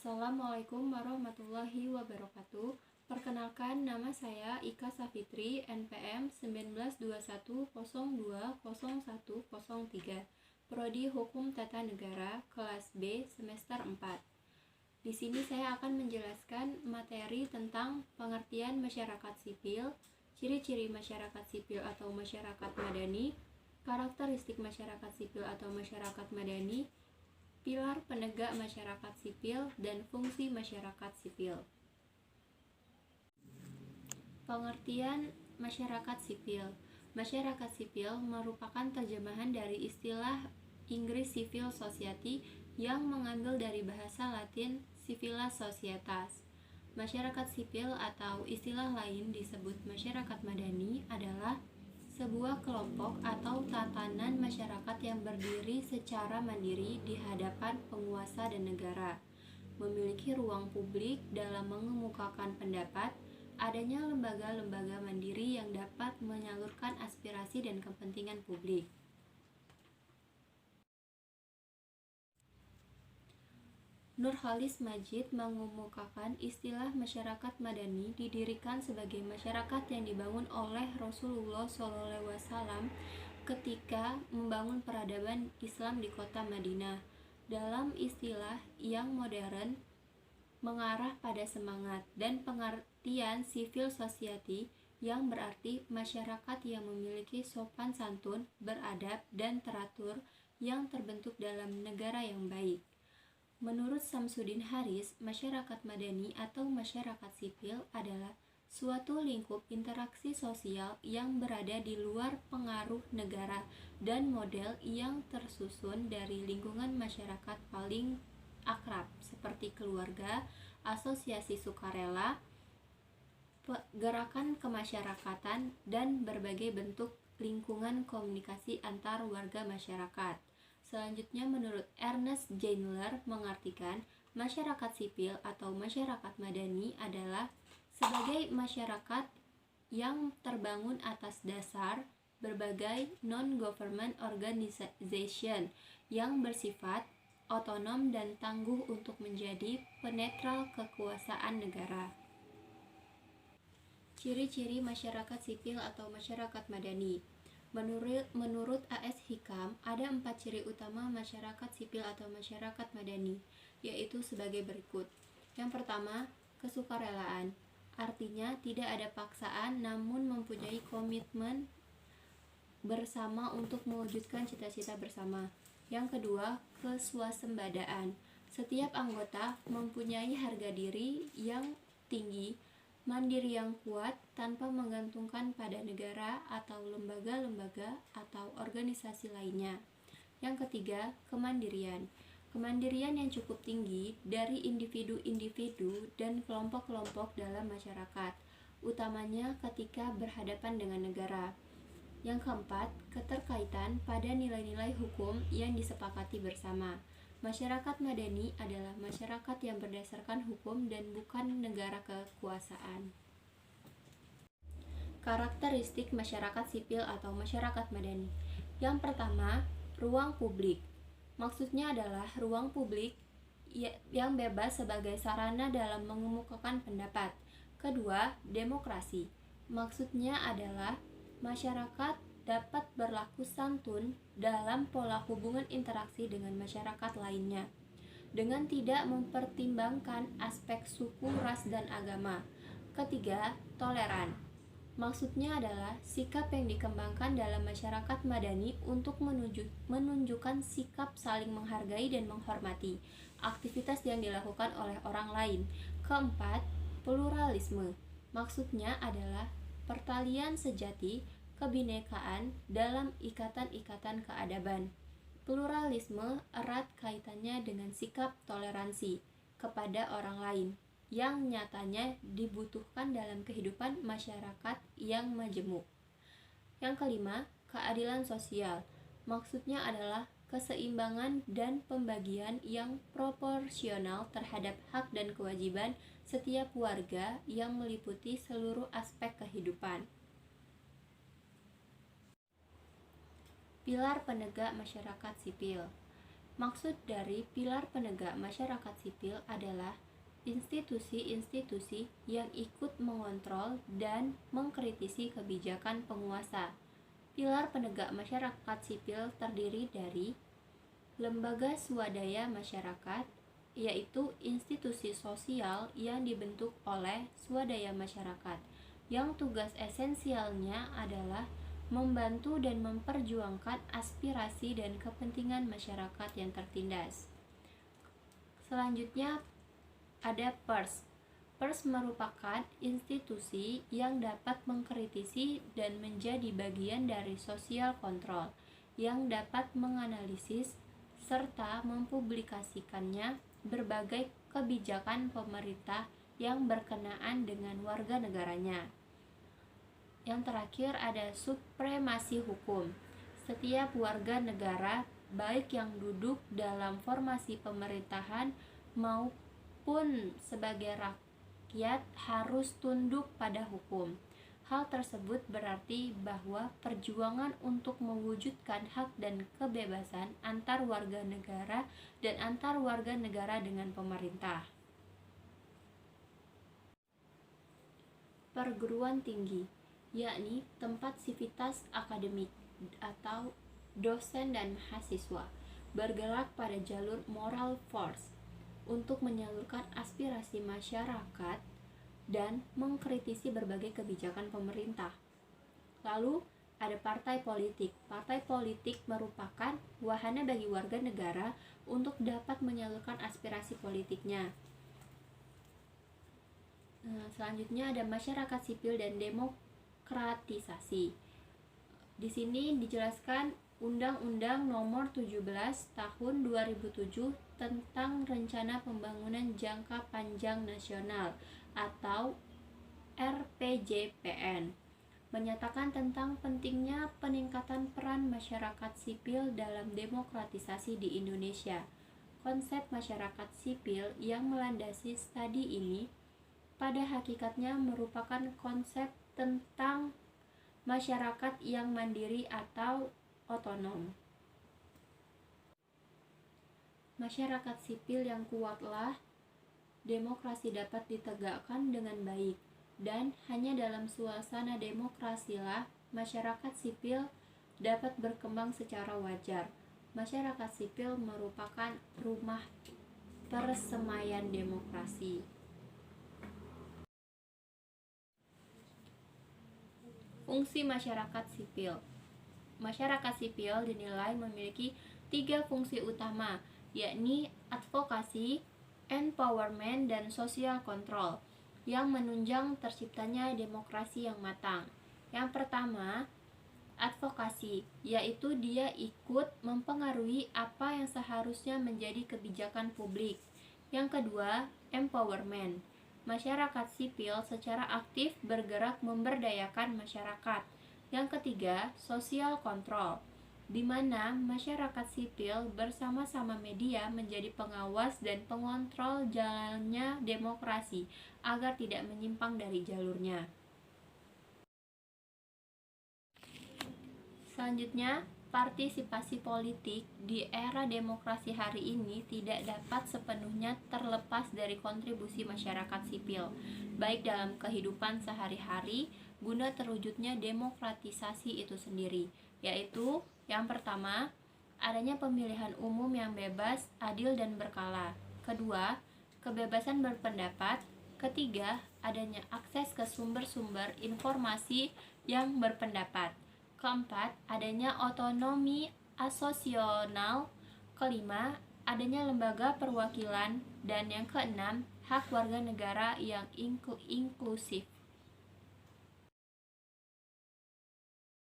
Assalamualaikum warahmatullahi wabarakatuh. Perkenalkan, nama saya Ika Safitri, NPM 1921020103, Prodi Hukum Tata Negara, kelas B, semester 4. Di sini saya akan menjelaskan materi tentang pengertian masyarakat sipil, ciri-ciri masyarakat sipil atau masyarakat madani, karakteristik masyarakat sipil atau masyarakat madani, pilar penegak masyarakat sipil, dan fungsi masyarakat sipil. Pengertian masyarakat sipil. Masyarakat sipil merupakan terjemahan dari istilah Inggris civil society yang mengambil dari bahasa Latin civitas societas. Masyarakat sipil atau istilah lain disebut masyarakat madani adalah sebuah kelompok atau tatanan masyarakat yang berdiri secara mandiri di hadapan penguasa dan negara, memiliki ruang publik dalam mengemukakan pendapat, adanya lembaga-lembaga mandiri yang dapat menyalurkan aspirasi dan kepentingan publik. Nurholis Majid mengemukakan istilah masyarakat madani didirikan sebagai masyarakat yang dibangun oleh Rasulullah SAW ketika membangun peradaban Islam di kota Madinah. Dalam istilah yang modern mengarah pada semangat dan pengertian civil society yang berarti masyarakat yang memiliki sopan santun, beradab, dan teratur yang terbentuk dalam negara yang baik. Menurut Samsudin Haris, masyarakat madani atau masyarakat sipil adalah suatu lingkup interaksi sosial yang berada di luar pengaruh negara dan model yang tersusun dari lingkungan masyarakat paling akrab seperti keluarga, asosiasi sukarela, gerakan kemasyarakatan, dan berbagai bentuk lingkungan komunikasi antar warga masyarakat. Selanjutnya, menurut Ernest Jandler mengartikan masyarakat sipil atau masyarakat madani adalah sebagai masyarakat yang terbangun atas dasar berbagai non-government organization yang bersifat otonom dan tangguh untuk menjadi penetral kekuasaan negara. Ciri-ciri masyarakat sipil atau masyarakat madani. Menurut A.S. Hikam, ada 4 ciri utama masyarakat sipil atau masyarakat madani, yaitu sebagai berikut. Yang pertama, kesukarelaan. Artinya tidak ada paksaan namun mempunyai komitmen bersama untuk mewujudkan cita-cita bersama. Yang kedua, keswasembadaan. Setiap anggota mempunyai harga diri yang tinggi, mandiri yang kuat tanpa menggantungkan pada negara atau lembaga-lembaga atau organisasi lainnya. Yang ketiga, kemandirian. Kemandirian yang cukup tinggi dari individu-individu dan kelompok-kelompok dalam masyarakat, utamanya ketika berhadapan dengan negara. Yang keempat, keterkaitan pada nilai-nilai hukum yang disepakati bersama. Masyarakat madani adalah masyarakat yang berdasarkan hukum dan bukan negara kekuasaan. Karakteristik masyarakat sipil atau masyarakat madani. Yang pertama, ruang publik. Maksudnya adalah ruang publik yang bebas sebagai sarana dalam mengemukakan pendapat. Kedua, demokrasi. Maksudnya adalah masyarakat dapat berlaku santun dalam pola hubungan interaksi dengan masyarakat lainnya, dengan tidak mempertimbangkan aspek suku, ras, dan agama. Ketiga, toleran. Maksudnya adalah sikap yang dikembangkan dalam masyarakat madani untuk menunjukkan sikap saling menghargai dan menghormati aktivitas yang dilakukan oleh orang lain. Keempat, pluralisme. Maksudnya adalah pertalian sejati kebinekaan dalam ikatan-ikatan keadaban. Pluralisme erat kaitannya dengan sikap toleransi kepada orang lain yang nyatanya dibutuhkan dalam kehidupan masyarakat yang majemuk. Yang kelima, keadilan sosial. Maksudnya adalah keseimbangan dan pembagian yang proporsional terhadap hak dan kewajiban setiap warga yang meliputi seluruh aspek kehidupan. Pilar penegak masyarakat sipil. Maksud dari pilar penegak masyarakat sipil adalah institusi-institusi yang ikut mengontrol dan mengkritisi kebijakan penguasa. Pilar penegak masyarakat sipil terdiri dari lembaga swadaya masyarakat, yaitu institusi sosial yang dibentuk oleh swadaya masyarakat, yang tugas esensialnya adalah membantu dan memperjuangkan aspirasi dan kepentingan masyarakat yang tertindas. Selanjutnya ada PERS. PERS merupakan institusi yang dapat mengkritisi dan menjadi bagian dari social control, yang dapat menganalisis serta mempublikasikannya berbagai kebijakan pemerintah yang berkenaan dengan warga negaranya. Yang terakhir ada supremasi hukum. Setiap warga negara, baik yang duduk dalam formasi pemerintahan maupun sebagai rakyat, harus tunduk pada hukum. Hal tersebut berarti bahwa perjuangan untuk mewujudkan hak dan kebebasan antar warga negara dan antar warga negara dengan pemerintah. Perguruan tinggi, yakni tempat sivitas akademik atau dosen dan mahasiswa bergerak pada jalur moral force untuk menyalurkan aspirasi masyarakat dan mengkritisi berbagai kebijakan pemerintah. Lalu ada partai politik. Partai politik merupakan wahana bagi warga negara untuk dapat menyalurkan aspirasi politiknya. Selanjutnya ada masyarakat sipil dan demokratisasi. Di sini dijelaskan Undang-Undang Nomor 17 Tahun 2007 tentang Rencana Pembangunan Jangka Panjang Nasional atau RPJPN, menyatakan tentang pentingnya peningkatan peran masyarakat sipil dalam demokratisasi di Indonesia. Konsep masyarakat sipil yang melandasi studi ini pada hakikatnya merupakan konsep tentang masyarakat yang mandiri atau otonom. Masyarakat sipil yang kuatlah demokrasi dapat ditegakkan dengan baik, dan hanya dalam suasana demokrasilah masyarakat sipil dapat berkembang secara wajar. Masyarakat sipil merupakan rumah persemaian demokrasi. Fungsi masyarakat sipil. Masyarakat sipil dinilai memiliki 3 fungsi utama, yakni advokasi, empowerment, dan social control, yang menunjang terciptanya demokrasi yang matang. Yang pertama, advokasi, yaitu dia ikut mempengaruhi apa yang seharusnya menjadi kebijakan publik. Yang kedua, empowerment. Masyarakat sipil secara aktif bergerak memberdayakan masyarakat. Yang ketiga, social control, di mana masyarakat sipil bersama-sama media menjadi pengawas dan pengontrol jalannya demokrasi agar tidak menyimpang dari jalurnya. Selanjutnya, partisipasi politik di era demokrasi hari ini tidak dapat sepenuhnya terlepas dari kontribusi masyarakat sipil, baik dalam kehidupan sehari-hari guna terwujudnya demokratisasi itu sendiri, yaitu yang pertama, adanya pemilihan umum yang bebas, adil, dan berkala. Kedua, kebebasan berpendapat. Ketiga, adanya akses ke sumber-sumber informasi yang berpendapat. Keempat, adanya otonomi asosional. Kelima, adanya lembaga perwakilan. Dan yang keenam, hak warga negara yang inklusif.